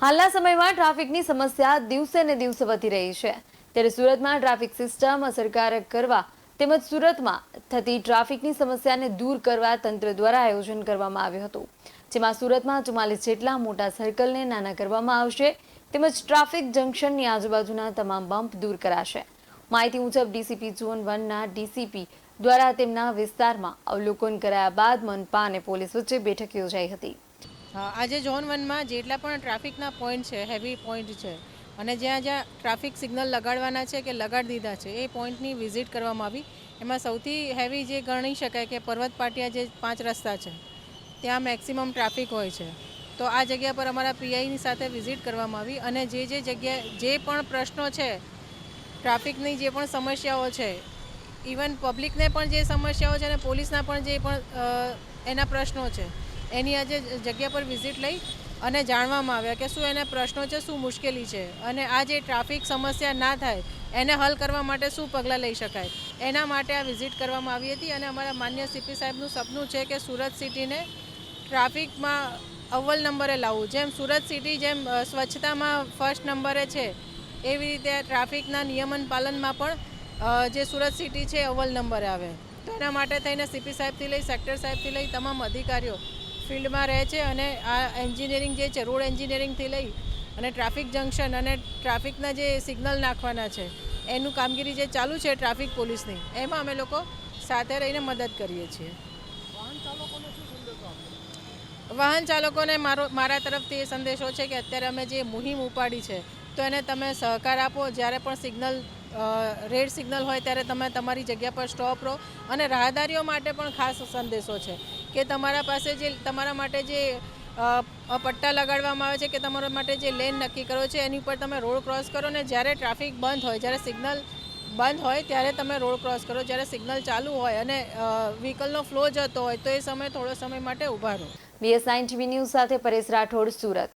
હાલના સમયમાં ટ્રાફિકની સમસ્યા દિવસે ને દિવસે વધી રહી છે ત્યારે સુરતમાં ટ્રાફિક સિસ્ટમ અસરકારક કરવા તેમજ સુરતમાં થતી ટ્રાફિકની સમસ્યાને દૂર કરવા તંત્ર દ્વારા આયોજન કરવામાં આવ્યું હતું જેમાં સુરતમાં 44 જેટલા મોટા સર્કલને નાના કરવામાં આવશે તેમજ ટ્રાફિક જંકશનની આજુબાજુના તમામ બમ્પ દૂર કરાશે માહિતી મુજબ ડીસીપી ઝોન 1 ના ડીસીપી દ્વારા તેમના વિસ્તારમાં અવલોકન કરાયા બાદ મનપા અને પોલીસ વચ્ચે બેઠક યોજાઈ હતી। આજે ઝોન 1માં જેટલા પણ ટ્રાફિકના પોઈન્ટ છે, હેવી પોઈન્ટ છે અને જ્યાં જ્યાં ટ્રાફિક સિગ્નલ લગાડવાના છે કે લગાડી દીધા છે એ પોઈન્ટની વિઝિટ કરવામાં આવી। એમાં સૌથી હેવી જે ગણી શકાય કે પર્વત પાટિયા જે 5 રસ્તા છે ત્યાં મેક્સિમમ ટ્રાફિક હોય છે, તો આ જગ્યા પર અમારા પીઆઈની સાથે વિઝિટ કરવામાં આવી અને જે જગ્યાએ જે પણ પ્રશ્નો છે, ટ્રાફિકની જે પણ સમસ્યાઓ છે, ઇવન પબ્લિકને પણ જે સમસ્યાઓ છે અને પોલીસના પણ જે પણ એના પ્રશ્નો છે એની આજે જગ્યા પર વિઝિટ લઈ અને જાણવામાં આવ્યા કે શું એના પ્રશ્નો છે, શું મુશ્કેલી છે અને આ જે ટ્રાફિક સમસ્યા ના થાય એને હલ કરવા માટે શું પગલાં લઈ શકાય એના માટે આ વિઝિટ કરવામાં આવી હતી। અને અમારા માન્ય સીપી સાહેબનું સપનું છે કે સુરત સિટીને ટ્રાફિકમાં અવ્વલ નંબરે લાવવું। જેમ સુરત સિટી જેમ સ્વચ્છતામાં ફર્સ્ટ નંબરે છે એવી રીતે ટ્રાફિકના નિયમન પાલનમાં પણ જે સુરત સિટી છે અવ્વલ નંબરે આવે, તો એના માટે થઈને સીપી સાહેબથી લઈ સેક્ટર સાહેબથી લઈ તમામ અધિકારીઓ ફિલ્ડમાં રહે છે અને આ એન્જિનિયરિંગ જે છે રોડ એન્જિનિયરિંગથી લઈ અને ટ્રાફિક જંકશન અને ટ્રાફિકના જે સિગ્નલ નાખવાના છે એનું કામગીરી જે ચાલુ છે ટ્રાફિક પોલીસની એમાં અમે લોકો સાથે રહીને મદદ કરીએ છીએ। વાહન ચાલકોને મારા તરફથી એ સંદેશો છે કે અત્યારે અમે જે મુહિમ ઉપાડી છે તો એને તમે સહકાર આપો। જ્યારે પણ સિગ્નલ રેડ સિગ્નલ હોય ત્યારે તમે તમારી જગ્યા પર સ્ટોપ રહો અને રાહદારીઓ માટે પણ ખાસ સંદેશો છે કે તમારા પાસે જે તમારા માટે જે પટ્ટા લગાડવામાં આવે છે કે તમારા માટે જે લેન નક્કી કરો છે એની ઉપર તમે રોડ ક્રોસ કરો ને જ્યારે ટ્રાફિક બંધ હોય, જ્યારે સિગ્નલ બંધ હોય ત્યારે તમે રોડ ક્રોસ કરો, જ્યારે સિગ્નલ ચાલુ હોય અને વ્હીકલનો ફ્લો જતો હોય તો એ સમય થોડો સમય માટે ઊભા રહો। BS9 TV ન્યૂઝ સાથે પરેશ રાઠોડ, સુરત।